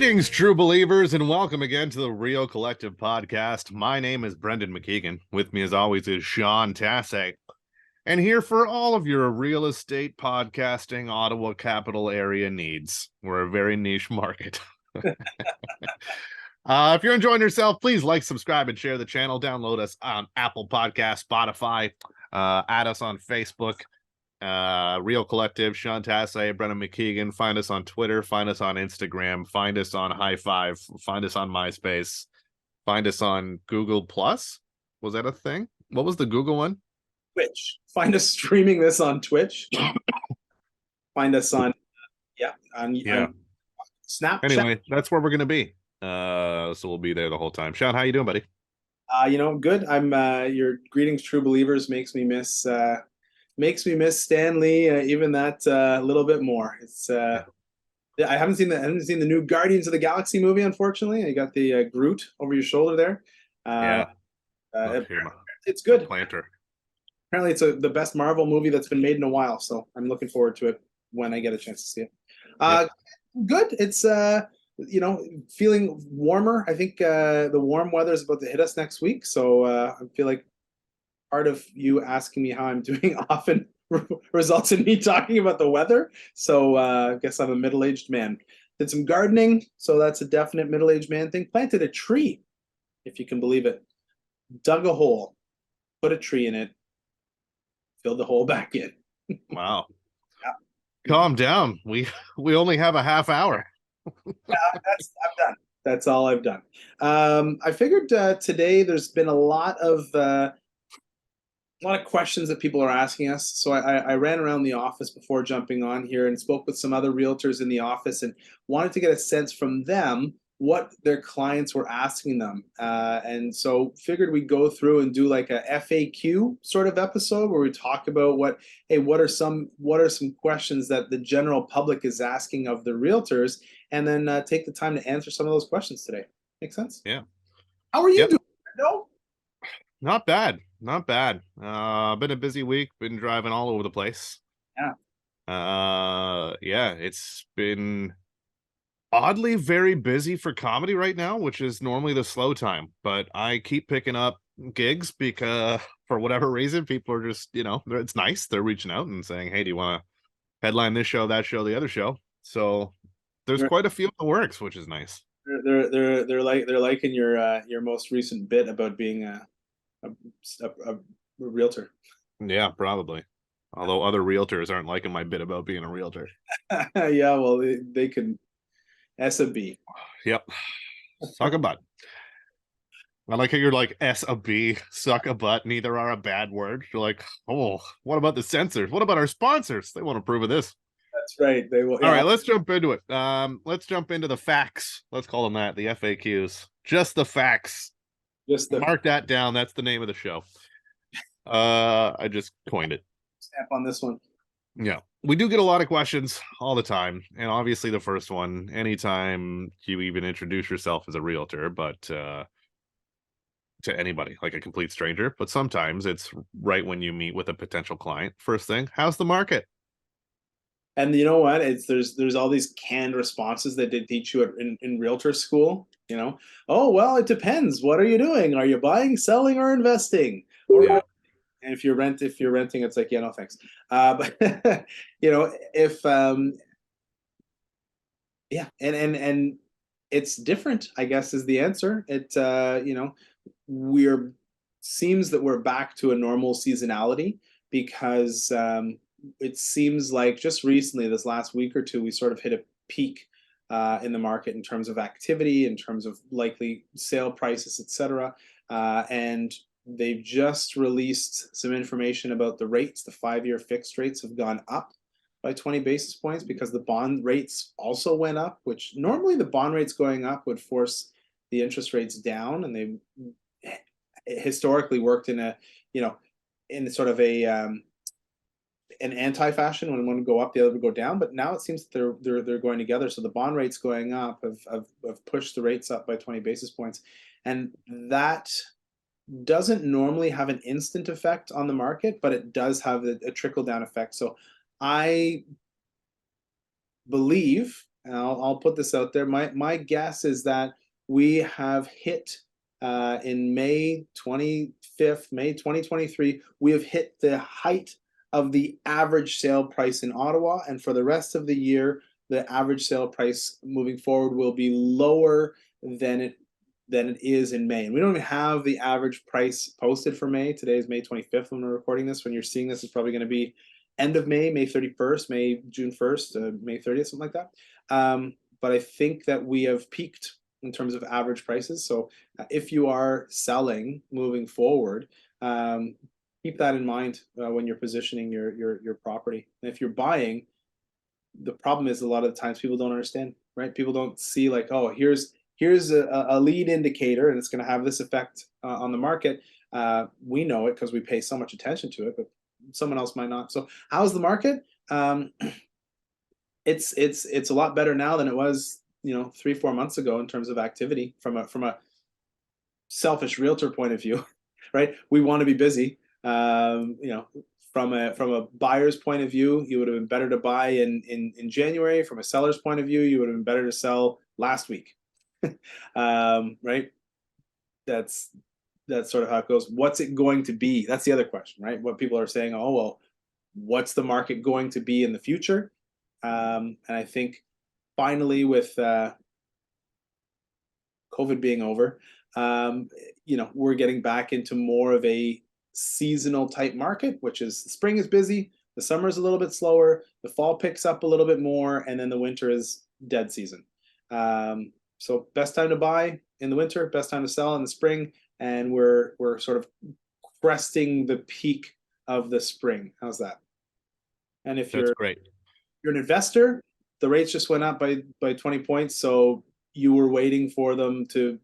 Greetings, true believers, and welcome again to the Real Collective Podcast. My name is Brendan McKeegan. With me, as always, is Sean Tassay. And here for all of your real estate podcasting Ottawa capital area needs. We're a very niche market. If you're enjoying yourself, please like, subscribe, and share the channel. Download us on Apple Podcasts, Spotify. Add us on Facebook. Real Collective, Sean Tassay, Brendan McKeegan. Find us on Twitter, find us on Instagram, find us on High Five, find us on MySpace, find us on Google Plus. Was that a thing? What was the Google one? Twitch. Find us streaming this on Twitch. Find us on on Snapchat. Anyway, that's where we're gonna be. So we'll be there the whole time. Sean, how you doing, buddy? Good. I'm your greetings, true believers. Makes me miss Stan Lee, even that a little bit more. It's I haven't seen the new Guardians of the Galaxy movie, unfortunately. You got the Groot over your shoulder there. It's good. Planter. Apparently, it's the best Marvel movie that's been made in a while, so I'm looking forward to it when I get a chance to see it. Good. It's feeling warmer. I think the warm weather is about to hit us next week, so I feel like part of you asking me how I'm doing often results in me talking about the weather. So I guess I'm a middle-aged man. Did some gardening, so that's a definite middle-aged man thing. Planted a tree, if you can believe it. Dug a hole, put a tree in it, filled the hole back in. Wow. Yeah. Calm down. We only have a half hour. I'm done. That's all I've done. I figured today there's been a lot of questions that people are asking us. So I ran around the office before jumping on here and spoke with some other realtors in the office and wanted to get a sense from them what their clients were asking them. And so figured we'd go through and do like a FAQ sort of episode where we talk about what are some questions that the general public is asking of the realtors, and then take the time to answer some of those questions today. Make sense? Yeah. How are you doing? No? Not bad. Been a busy week, been driving all over the place. It's been oddly very busy for comedy right now, which is normally the slow time, but I keep picking up gigs because for whatever reason, people are just, it's nice. They're reaching out and saying, hey, do you want to headline this show, that show, the other show? So there's quite a few in the works, which is nice. They're liking your most recent bit about being a realtor. Yeah, probably. Although other realtors aren't liking my bit about being a realtor. Yeah, well, they can S7E8. Yep. Suck a butt. I like how you're like S7E8, suck a butt. Neither are a bad word. You're like, oh, what about the censors? What about our sponsors? They won't approve of this. That's right. They will. All right, let's jump into it. Let's jump into the facts. Let's call them that, the FAQs. Just the facts. Mark that down. That's the name of the show. I just coined it. Stamp on this one. Yeah, we do get a lot of questions all the time, and obviously the first one, anytime you even introduce yourself as a realtor, but to anybody, like a complete stranger, but sometimes it's right when you meet with a potential client. First thing, how's the market? And you know what? There's all these canned responses that they teach you in realtor school. Oh, well, it depends. What are you doing? Are you buying, selling, or investing? And if you're renting, it's like, yeah, no thanks. But if and it's different, I guess, is the answer. It seems that we're back to a normal seasonality because it seems like just recently, this last week or two, we sort of hit a peak in the market in terms of activity, in terms of likely sale prices, etc. And they've just released some information about the rates. The 5-year fixed rates have gone up by 20 basis points because the bond rates also went up, which normally the bond rates going up would force the interest rates down. And they historically worked in sort of an anti-fashion. When one would go up, the other would go down. But now it seems that they're going together. So the bond rates going up have pushed the rates up by 20 basis points. And that doesn't normally have an instant effect on the market, but it does have a trickle-down effect. So I believe and I'll put this out there. My guess is that we have hit in May 25th, May 2023, we have hit the height of the average sale price in Ottawa, and for the rest of the year, the average sale price moving forward will be lower than it is in May. And we don't even have the average price posted for May. Today is May 25th when we're recording this. When you're seeing this, it's probably going to be end of May, May 31st, June 1st, May 30th, something like that. But I think that we have peaked in terms of average prices. So if you are selling moving forward, keep that in mind when you're positioning your property. And if you're buying, the problem is a lot of the times people don't understand, right? People don't see like, oh, here's a lead indicator and it's going to have this effect on the market. We know it because we pay so much attention to it, but someone else might not. So how's the market? It's a lot better now than it was, 3-4 months ago in terms of activity from a selfish realtor point of view, right? We want to be busy. From a buyer's point of view, you would have been better to buy in January. From a seller's point of view, you would have been better to sell last week. Right? That's sort of how it goes. What's it going to be? That's the other question, right? What people are saying, oh, well, what's the market going to be in the future? And I think finally with COVID being over, we're getting back into more of a seasonal type market, which is the spring is busy, the summer is a little bit slower, the fall picks up a little bit more, and then the winter is dead season. So best time to buy in the winter, best time to sell in the spring, and we're sort of cresting the peak of the spring. How's that? And if That's great. You're an investor, the rates just went up by 20 points, so you were waiting for them to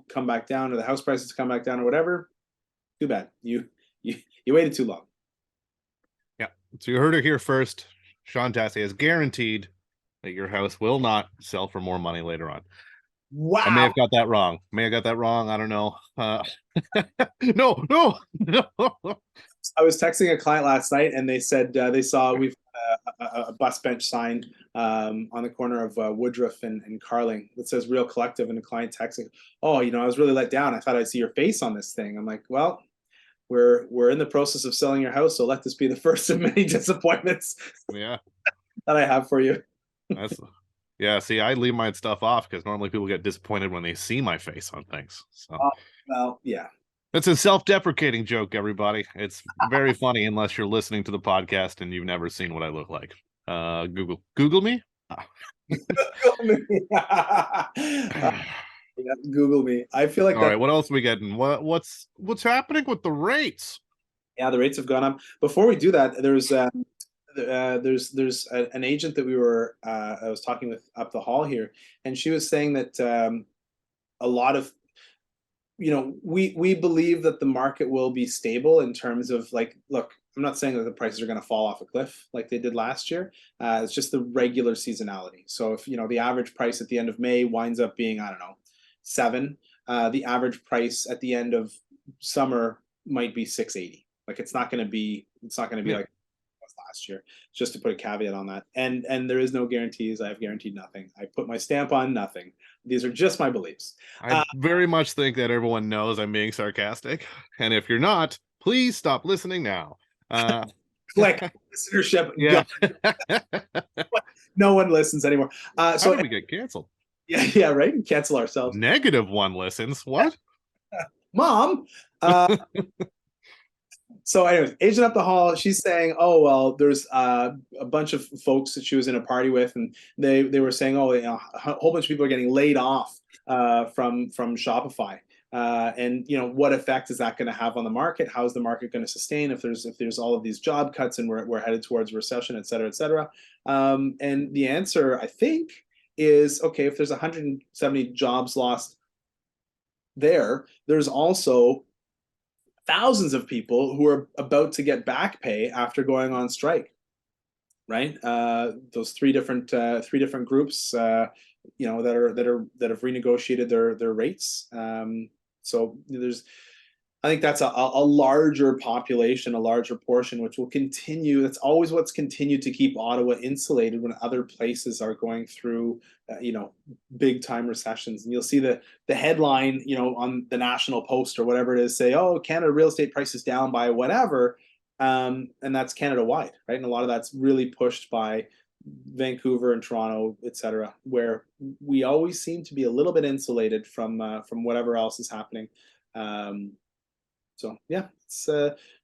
come back down, or the house prices to come back down, or whatever. Too bad. You waited too long. Yeah. So you heard it here first. Sean Tassay has guaranteed that your house will not sell for more money later on. Wow. I may have got that wrong. I don't know. No. I was texting a client last night, and they said they saw we've a bus bench sign on the corner of Woodruff and Carling that says Real Collective, and the client texting, oh, I was really let down. I thought I'd see your face on this thing. I'm like, well, we're in the process of selling your house, so let this be the first of many disappointments that I have for you. Yeah, see, I leave my stuff off because normally people get disappointed when they see my face on things. So well, yeah. It's a self-deprecating joke, everybody. It's very funny unless you're listening to the podcast and you've never seen what I look like. Google me. Google me. Yeah, Google me. I feel like all right. What else are we getting? What's happening with the rates? Yeah, the rates have gone up. Before we do that, there's an agent that I was talking with up the hall here, and she was saying that a lot of we believe that the market will be stable in terms of like, look, I'm not saying that the prices are going to fall off a cliff like they did last year. It's just the regular seasonality. So if the average price at the end of May winds up being, I don't know, 7, the average price at the end of summer might be 680. Like it's not going to be like last year, just to put a caveat on that. And there is no guarantees. I have guaranteed nothing. I put my stamp on nothing. These are just my beliefs. I very much think that everyone knows I'm being sarcastic, and if you're not, please stop listening now. Click listenership. Yeah. No one listens anymore. So how did we get canceled? Yeah, right. Cancel ourselves. -1 listens. What? Mom. So anyways, agent up the hall, she's saying, oh, well, there's a bunch of folks that she was in a party with, and they were saying, oh, a whole bunch of people are getting laid off from Shopify. And what effect is that going to have on the market? How is the market going to sustain if there's all of these job cuts and we're headed towards recession, et cetera, et cetera? And the answer, I think, is, okay, if there's 170 jobs lost there's also thousands of people who are about to get back pay after going on strike, right? Those three different groups, that have renegotiated their rates. So there's I think that's a larger population, a larger portion, which will continue. That's always what's continued to keep Ottawa insulated when other places are going through, big time recessions. And you'll see the headline, on the National Post or whatever it is, say, "Oh, Canada real estate prices down by whatever," and that's Canada wide, right? And a lot of that's really pushed by Vancouver and Toronto, et cetera, where we always seem to be a little bit insulated from whatever else is happening. Um, so yeah,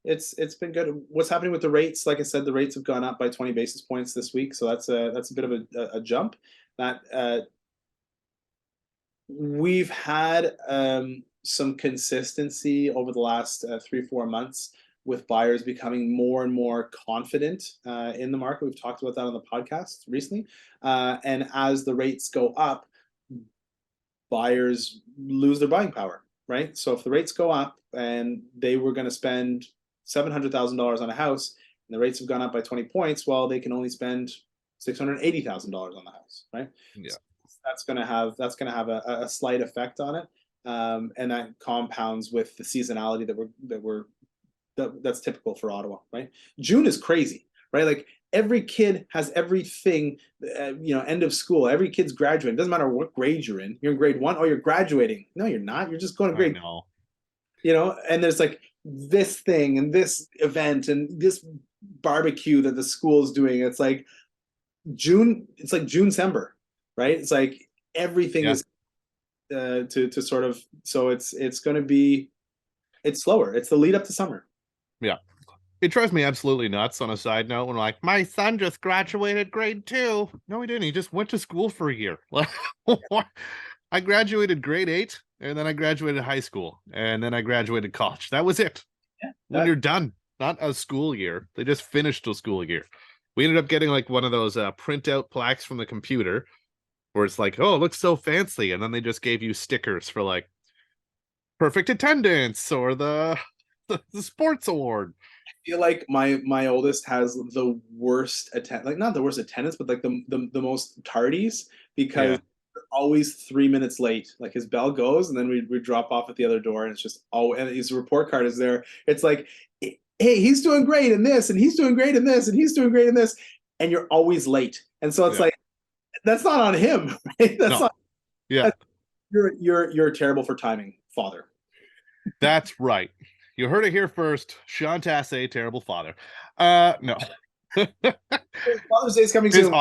it's been good. What's happening with the rates? Like I said, the rates have gone up by 20 basis points this week, so that's a bit of a jump. That we've had some consistency over the last 3-4 months with buyers becoming more and more confident in the market. We've talked about that on the podcast recently, and as the rates go up, buyers lose their buying power, right? So if the rates go up and they were going to spend $700,000 on a house and the rates have gone up by 20 points, well, they can only spend $680,000 on the house, right? Yeah. So that's going to have a slight effect on it, and that compounds with the seasonality that's typical for Ottawa, right? June is crazy, right? Like every kid has everything, end of school. Every kid's graduating. Doesn't matter what grade you're in. You're in grade 1. Oh, you're graduating. No, you're not. You're just going to grade. And there's like this thing and this event and this barbecue that the school's doing. It's like June. It's like June, December, right? It's like everything is to sort of. So it's going to be. It's slower. It's the lead up to summer. Yeah. It drives me absolutely nuts on a side note when like, my son just graduated grade 2. No, he didn't. He just went to school for a year. I graduated grade 8 and then I graduated high school and then I graduated college. That was it. Yeah, when you're done, not a school year. They just finished a school year. We ended up getting like one of those printout plaques from the computer where it's like, oh, it looks so fancy. And then they just gave you stickers for like perfect attendance or the sports award. I feel like my oldest has the worst like not the worst attendance, but like the most tardies because they're always 3 minutes late. Like his bell goes and then we drop off at the other door and it's just and his report card is there. It's like, hey, he's doing great in this and he's doing great in this and he's doing great in this, and you're always late. And so it's like that's not on him, right? That's not. Yeah. You're terrible for timing, father. That's right. You heard it here first. Sean Tassay, terrible father. No. Father's Day is coming soon.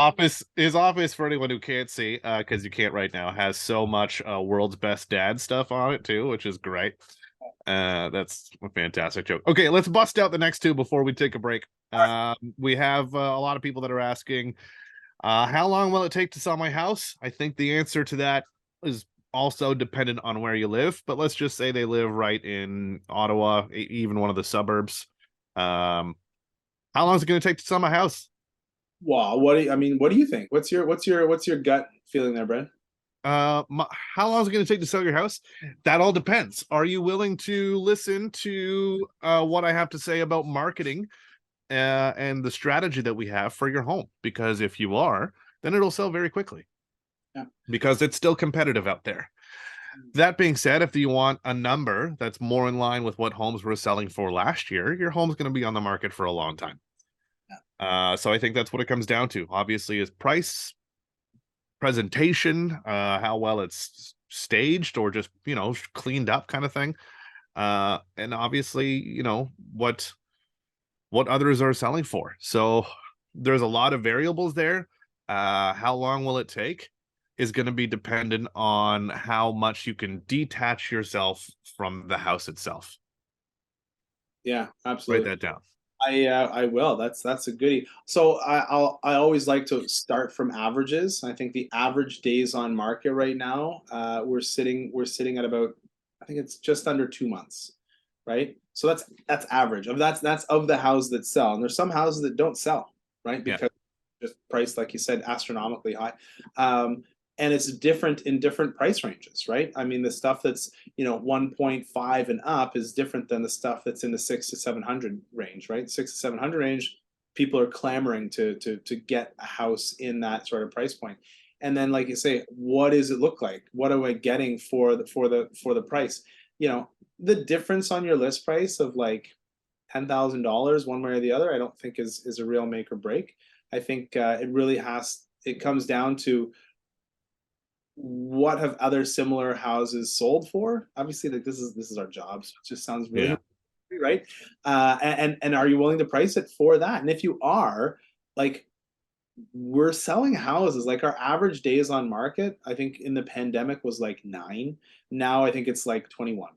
His office, for anyone who can't see, because you can't right now, has so much world's best dad stuff on it too, which is great. That's a fantastic joke. Okay, let's bust out the next two before we take a break. We have a lot of people that are asking, how long will it take to sell my house? I think the answer to that is also dependent on where you live, but let's just say they live right in Ottawa, even one of the suburbs. How long is it going to take to sell my house? Wow, what do you think? What's your gut feeling there, Brent? How long is it going to take to sell your house? That all depends. Are you willing to listen to what I have to say about marketing and the strategy that we have for your home? Because if you are, then it'll sell very quickly. Yeah. Because it's still competitive out there. That being said, if you want a number that's more in line with what homes were selling for last year, your home's going to be on the market for a long time. Yeah. So I think that's what it comes down to. Obviously, is price, presentation, how well it's staged or just, cleaned up kind of thing. And obviously, what others are selling for. So there's a lot of variables there. How long will it take is going to be dependent on how much you can detach yourself from the house itself. Yeah, absolutely. Write that down. I will. That's a goodie. So I always like to start from averages. I think the average days on market right now, we're sitting at about, I think it's just under 2 months, right? So that's average of that's of the houses that sell, and there's some houses that don't sell, right? Because just priced, like you said, astronomically high. And it's different in different price ranges, right? I mean, the stuff that's 1.5 and up is different than the stuff that's in the 600 to 700 range, right? 600 to 700 range, people are clamoring to get a house in that sort of price point. And then, like you say, what does it look like? What am I getting for the price? the difference on your list price of like $10,000 one way or the other, I don't think is a real make or break. I think it comes down to what have other similar houses sold for. Obviously, like this is our job, so it just sounds really Yeah. right. And are you willing to price it for that? And if you are, like, we're selling houses, like our average days on market, I think in the pandemic was like 9. Now I think it's like 21,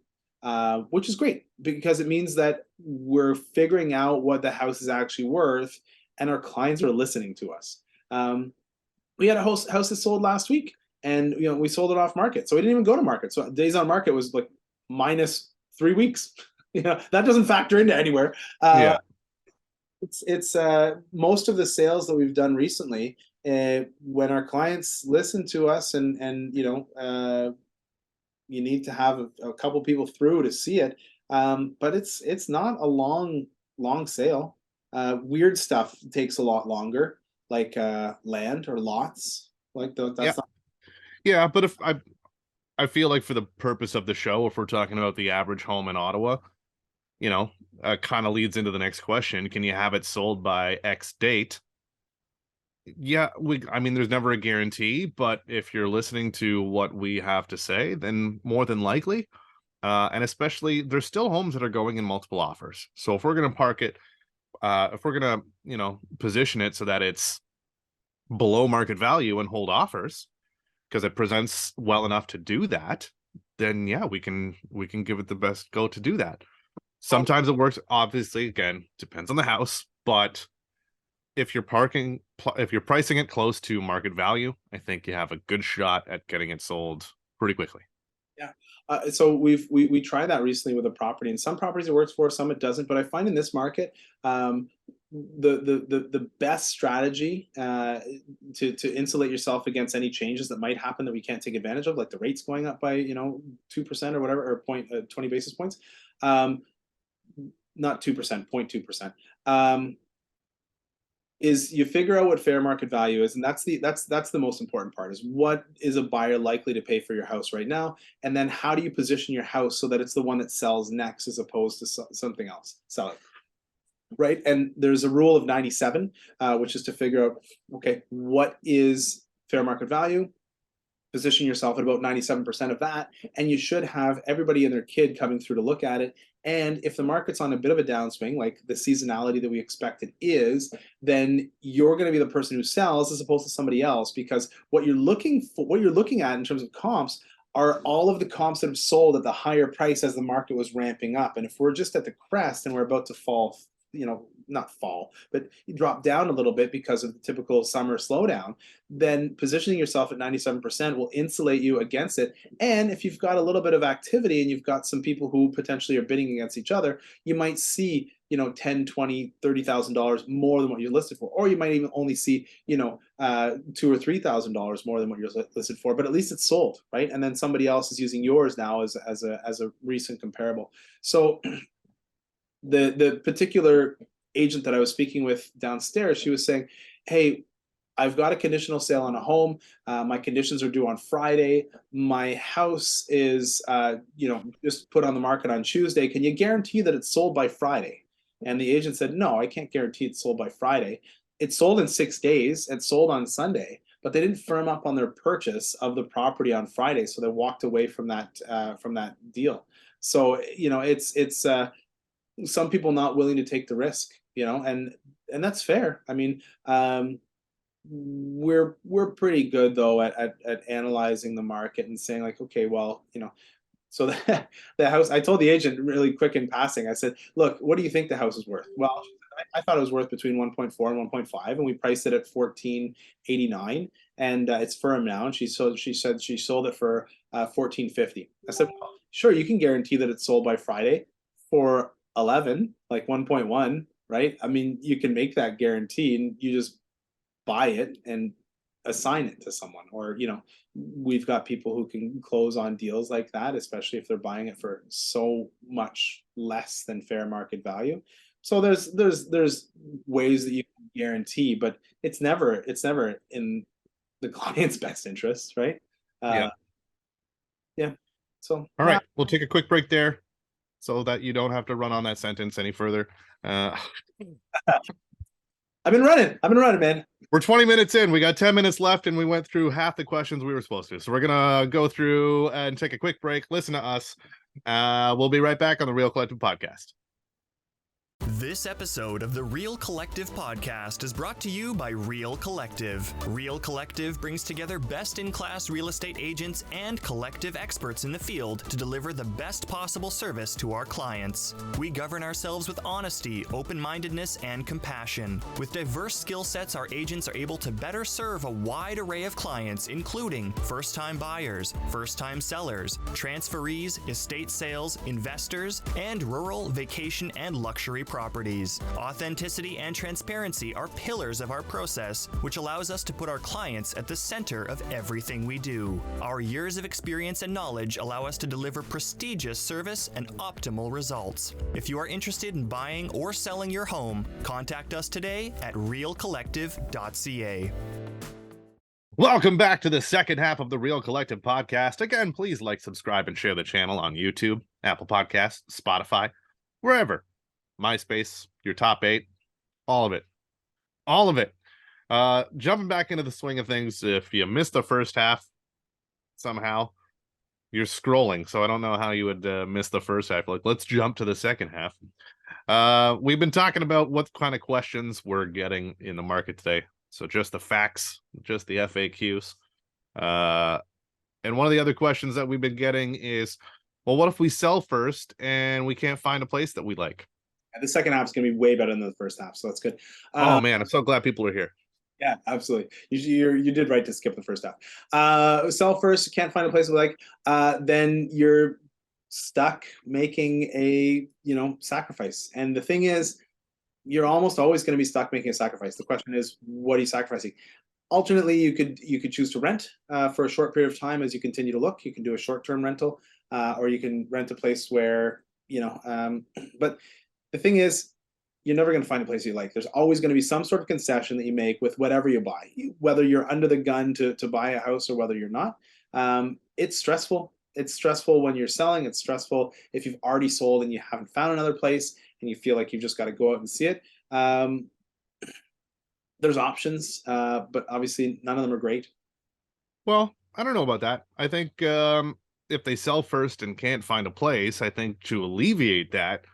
which is great because it means that we're figuring out what the house is actually worth and our clients are listening to us. We had a house that sold last week, and we sold it off market, so we didn't even go to market. So days on market was like minus 3 weeks. That doesn't factor into anywhere. Yeah. It's most of the sales that we've done recently, when our clients listen to us, and you need to have a couple people through to see it. But it's not a long sale. Weird stuff takes a lot longer, like land or lots. Like Yeah. that's not. Yeah, but if I feel like for the purpose of the show, if we're talking about the average home in Ottawa, kind of leads into the next question. Can you have it sold by X date? Yeah, I mean, there's never a guarantee, but if you're listening to what we have to say, then more than likely, and especially there's still homes that are going in multiple offers. So if we're going to park it, if we're going to, position it so that it's below market value and hold offers, because it presents well enough to do that, then yeah, we can give it the best go to do that. Sometimes it works. Obviously, again, depends on the house, but if you're pricing it close to market value, I think you have a good shot at getting it sold pretty quickly. Yeah. So we tried that recently with a property, and some properties it works for, some it doesn't. But I find in this market, the best strategy to insulate yourself against any changes that might happen that we can't take advantage of, like the rates going up by 2% or whatever, or 20 basis points, not 2%, 0.2%. Is you figure out what fair market value is, and that's the most important part, is what is a buyer likely to pay for your house right now, and then how do you position your house so that it's the one that sells next as opposed to something else selling, right? And there's a rule of 97, which is to figure out, okay, what is fair market value, position yourself at about 97% of that, and you should have everybody and their kid coming through to look at it. And if the market's on a bit of a downswing, like the seasonality that we expect it is, then you're going to be the person who sells as opposed to somebody else, because what you're looking at in terms of comps are all of the comps that have sold at the higher price as the market was ramping up. And if we're just at the crest and we're about to fall, not fall, but you drop down a little bit because of the typical summer slowdown, then positioning yourself at 97% will insulate you against it. And if you've got a little bit of activity and you've got some people who potentially are bidding against each other, you might see, $10, $20, $30,000 more than what you're listed for, or you might even only see, $2,000 or $3,000 more than what you're listed for. But at least it's sold, right? And then somebody else is using yours now as a recent comparable. So the particular agent that I was speaking with downstairs, she was saying, hey, I've got a conditional sale on a home. My conditions are due on Friday. My house is, just put on the market on Tuesday. Can you guarantee that it's sold by Friday? And the agent said, no, I can't guarantee it's sold by Friday. It sold in 6 days and sold on Sunday, but they didn't firm up on their purchase of the property on Friday. So they walked away from that deal. So, it's some people not willing to take the risk, and that's fair. I mean, we're pretty good though at analyzing the market and saying like, okay, well, so the house, I told the agent really quick in passing, I said, look, what do you think the house is worth? Well, I thought it was worth between 1.4 and 1.5, and we priced it at 1489, and it's firm now. And she said she sold it for 1450. I said, well, sure, you can guarantee that it's sold by Friday for 11, like 1.1, right? I mean, you can make that guarantee, and you just buy it and assign it to someone. Or we've got people who can close on deals like that, especially if they're buying it for so much less than fair market value. So there's ways that you can guarantee, but it's never in the client's best interest, right? Yeah. Yeah. So All right, we'll take a quick break there so that you don't have to run on that sentence any further. I've been running, man. We're 20 minutes in. We got 10 minutes left, and we went through half the questions we were supposed to. So we're gonna go through and take a quick break. Listen to us. We'll be right back on the Real Collective Podcast. This episode of the Real Collective podcast is brought to you by Real Collective. Real Collective brings together best-in-class real estate agents and collective experts in the field to deliver the best possible service to our clients. We govern ourselves with honesty, open-mindedness, and compassion. With diverse skill sets, our agents are able to better serve a wide array of clients, including first-time buyers, first-time sellers, transferees, estate sales, investors, and rural, vacation, and luxury properties. Authenticity and transparency are pillars of our process, which allows us to put our clients at the center of everything we do. Our years of experience and knowledge allow us to deliver prestigious service and optimal results. If you are interested in buying or selling your home, contact us today at realcollective.ca. Welcome back to the second half of the Real Collective Podcast. Again, please like, subscribe, and share the channel on YouTube, Apple Podcasts, Spotify, wherever. MySpace, your top 8, all of it. Jumping back into the swing of things, if you missed the first half somehow, you're scrolling, so I don't know how you would miss the first half. Like, let's jump to the second half. We've been talking about what kind of questions we're getting in the market today. So just the facts, just the FAQs. And one of the other questions that we've been getting is, well, what if we sell first and we can't find a place that we like? The second half is going to be way better than the first half, so that's good. Oh man, I'm so glad people are here. Yeah, absolutely. You did right to skip the first half. Sell first, can't find a place we like, then you're stuck making a sacrifice. And the thing is, you're almost always going to be stuck making a sacrifice. The question is, what are you sacrificing? Alternately, you could choose to rent for a short period of time as you continue to look. You can do a short-term rental, or you can rent a place where but the thing is, you're never going to find a place you like. There's always going to be some sort of concession that you make with whatever you buy, whether you're under the gun to buy a house or whether you're not. It's stressful. It's stressful when you're selling. It's stressful if you've already sold and you haven't found another place and you feel like you've just got to go out and see it. There's options, but obviously none of them are great. Well, I don't know about that. I think if they sell first and can't find a place, I think to alleviate that,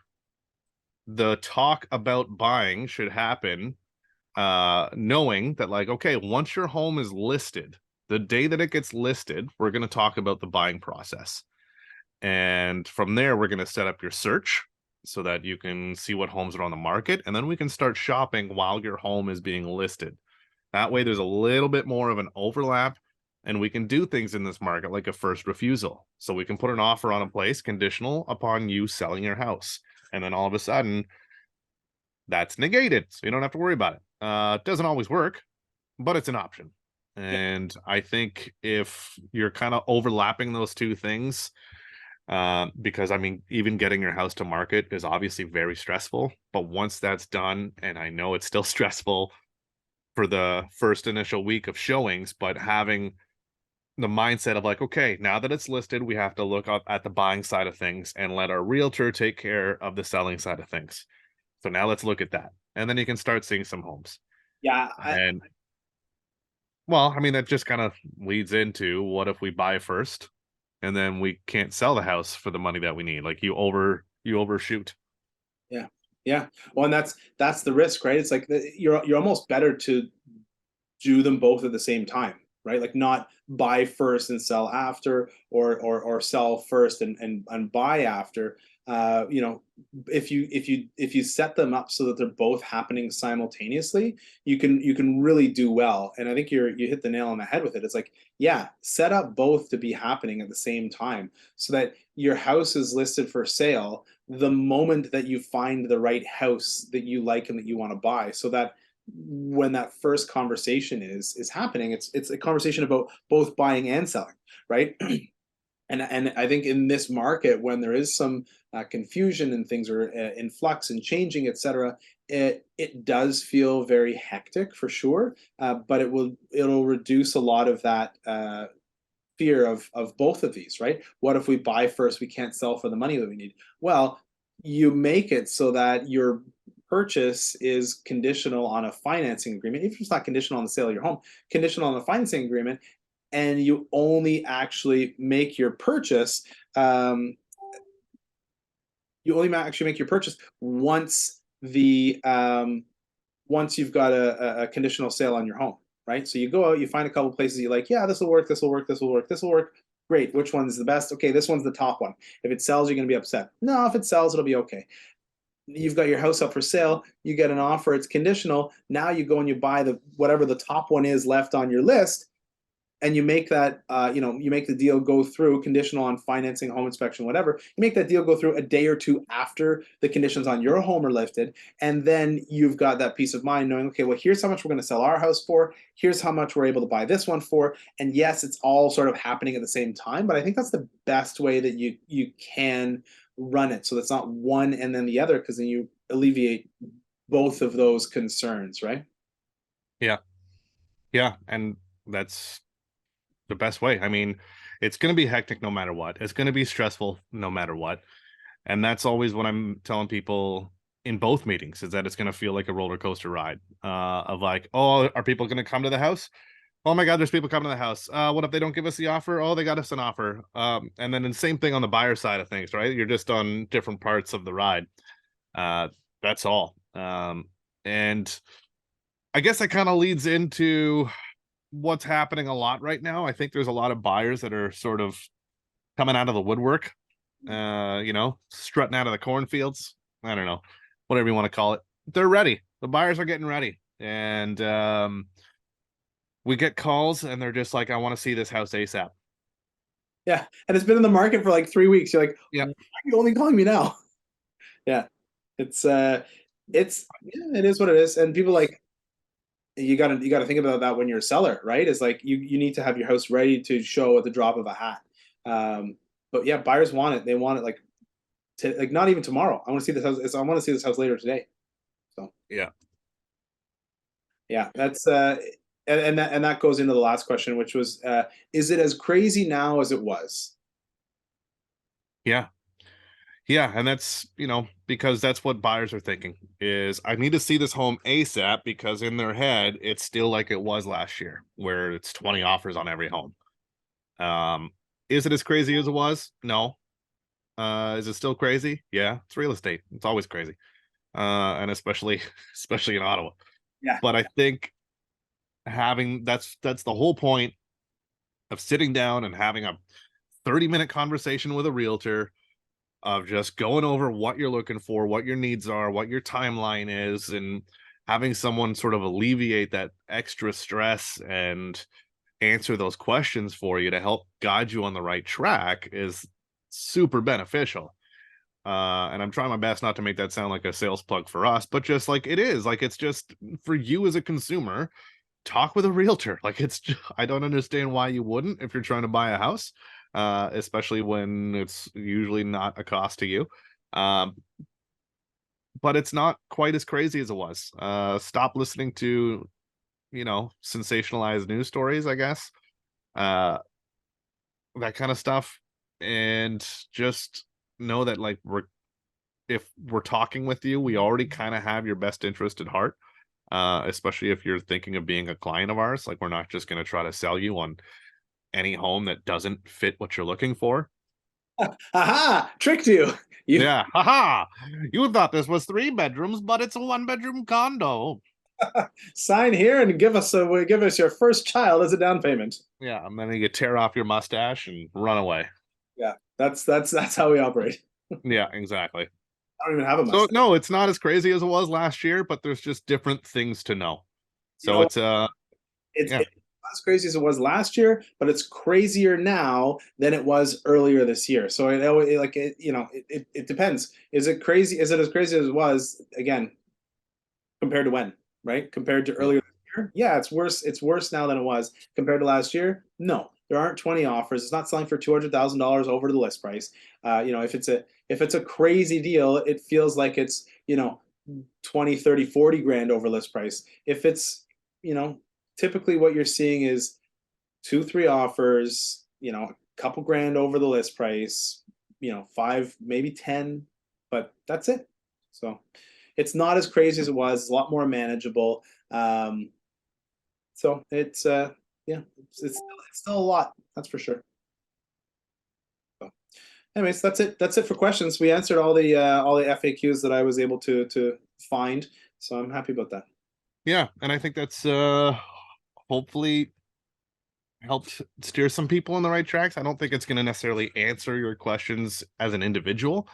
the talk about buying should happen knowing that, like, okay, once your home is listed, the day that it gets listed, we're going to talk about the buying process. And from there, we're going to set up your search so that you can see what homes are on the market. And then we can start shopping while your home is being listed. That way, there's a little bit more of an overlap, and we can do things in this market like a first refusal. So we can put an offer on a place conditional upon you selling your house. And then all of a sudden, that's negated. So you don't have to worry about it. It doesn't always work, but it's an option. And I think if you're kind of overlapping those two things, because I mean, even getting your house to market is obviously very stressful. But once that's done, and I know it's still stressful for the first initial week of showings, but having the mindset of like, okay, now that it's listed, we have to look up at the buying side of things and let our realtor take care of the selling side of things. So now let's look at that. And then you can start seeing some homes. Yeah. Well, I mean, that just kind of leads into, what if we buy first and then we can't sell the house for the money that we need? Like you overshoot. Yeah. Yeah. Well, and that's the risk, right? It's like you're almost better to do them both at the same time, right? Like not buy first and sell after, or sell first and buy after. If you set them up so that they're both happening simultaneously, you can really do well. And I think you hit the nail on the head with it. It's like, yeah, set up both to be happening at the same time so that your house is listed for sale the moment that you find the right house that you like and that you want to buy, so that when that first conversation is happening, it's a conversation about both buying and selling, right? And I think in this market, when there is some confusion and things are in flux and changing, etc., it does feel very hectic for sure. But it'll reduce a lot of that fear of both of these, right? What if we buy first, we can't sell for the money that we need? Well, you make it so that your purchase is conditional on a financing agreement. If it's not conditional on the sale of your home, conditional on the financing agreement, and you only actually make your purchase. You only actually make your purchase once the once you've got a conditional sale on your home, right? So you go out, you find a couple places you like, yeah, this will work, this will work, this will work, this will work. Great. Which one's the best? Okay, this one's the top one. If it sells, you're going to be upset. No, if it sells, it'll be okay. You've got your house up for sale, you get an offer, it's conditional. Now you go and you buy the whatever the top one is left on your list, and you make that you make the deal go through, conditional on financing, home inspection, whatever. You make that deal go through a day or two after the conditions on your home are lifted, and then you've got that peace of mind knowing, okay, well, here's how much we're going to sell our house for, here's how much we're able to buy this one for. And yes, it's all sort of happening at the same time, but I think that's the best way that you can run it, so that's not one and then the other, because then you alleviate both of those concerns, right? Yeah, and that's the best way. I mean, it's going to be hectic no matter what. It's going to be stressful no matter what. And that's always what I'm telling people in both meetings, is that it's going to feel like a roller coaster ride of like, oh, are people going to come to the house? Oh my God, there's people coming to the house. What if they don't give us the offer? Oh, they got us an offer. And then the same thing on the buyer side of things, right? You're just on different parts of the ride. That's all. And I guess that kind of leads into what's happening a lot right now. I think there's a lot of buyers that are sort of coming out of the woodwork, strutting out of the cornfields. I don't know, whatever you want to call it. They're ready. The buyers are getting ready. And we get calls and they're just like, I want to see this house ASAP. Yeah. And it's been in the market for like 3 weeks. You're like, yeah, why are you only calling me now? Yeah. It is what it is. And people like, you gotta think about that when you're a seller, right? It's like you need to have your house ready to show at the drop of a hat. But yeah, buyers want it. They want it like not even tomorrow. I want to see this house. I want to see this house later today. So yeah, that's and that goes into the last question, which was, is it as crazy now as it was? Yeah, and that's, because that's what buyers are thinking, is I need to see this home ASAP, because in their head, it's still like it was last year, where it's 20 offers on every home. Is it as crazy as it was? No. Is it still crazy? Yeah, it's real estate. It's always crazy. And especially in Ottawa. Yeah. But I think that's the whole point of sitting down and having a 30-minute conversation with a realtor, of just going over what you're looking for, what your needs are, what your timeline is, and having someone sort of alleviate that extra stress and answer those questions for you to help guide you on the right track is super beneficial. And I'm trying my best not to make that sound like a sales plug for us, but just like it is, like, it's just for you as a consumer, talk with a realtor. Like, I don't understand why you wouldn't if you're trying to buy a house. Especially when it's usually not a cost to you. But it's not quite as crazy as it was. Stop listening to, sensationalized news stories, I guess. That kind of stuff. And just know that, like, if we're talking with you, we already kind of have your best interest at heart. Especially if you're thinking of being a client of ours. Like, we're not just going to try to sell you on any home that doesn't fit what you're looking for. Aha! Tricked you. Yeah, haha! You thought this was 3 bedrooms, but it's a 1-bedroom condo. Sign here and give us your first child as a down payment. Yeah, and then you tear off your mustache and run away. Yeah, that's how we operate. Yeah, exactly. I don't even have a mustache. So no, it's not as crazy as it was last year, but there's just different things to know. So it's not as crazy as it was last year, but it's crazier now than it was earlier this year. So it depends. Is it crazy? Is it as crazy as it was, again, compared to when, right? Compared to earlier this year? Yeah, it's worse. It's worse now than it was compared to last year. No, there aren't 20 offers. It's not selling for $200,000 over the list price. If it's a crazy deal, it feels like it's 20, 30, 40 grand over list price. If it's typically what you're seeing is 2-3 offers, a couple grand over the list price, 5, maybe 10, but that's it. So it's not as crazy as it was. It's a lot more manageable. So it's it's still a lot, that's for sure. So, anyways, that's it. That's it for questions. We answered all the FAQs that I was able to find, so I'm happy about that. Yeah, and I think that's hopefully helped steer some people in the right tracks. I don't think it's going to necessarily answer your questions as an individual,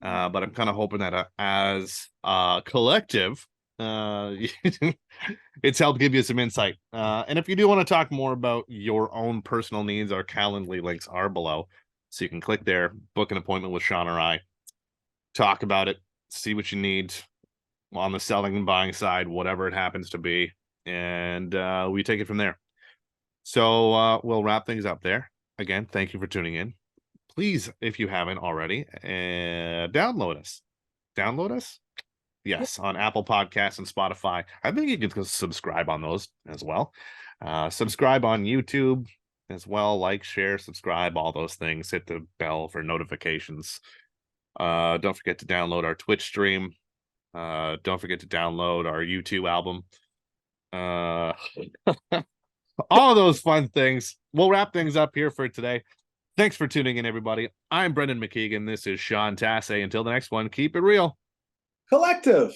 but I'm kind of hoping that as a collective, it's helped give you some insight. And if you do want to talk more about your own personal needs, our Calendly links are below, so you can click there, book an appointment with Sean or I, talk about it, see what you need on the selling and buying side, whatever it happens to be, and we take it from there. So we'll wrap things up there. Again, thank you for tuning in. Please, if you haven't already, download us. Download us? Yes, on Apple Podcasts and Spotify. I think you can subscribe on those as well. Subscribe on YouTube as well. Like, share, subscribe, all those things. Hit the bell for notifications. Don't forget to download our Twitch stream. Don't forget to download our YouTube album. All of those fun things. We'll wrap things up here for today. Thanks for tuning in, everybody. I'm Brendan McKeegan. This is Sean Tassay. Until the next one, keep it real. Collective.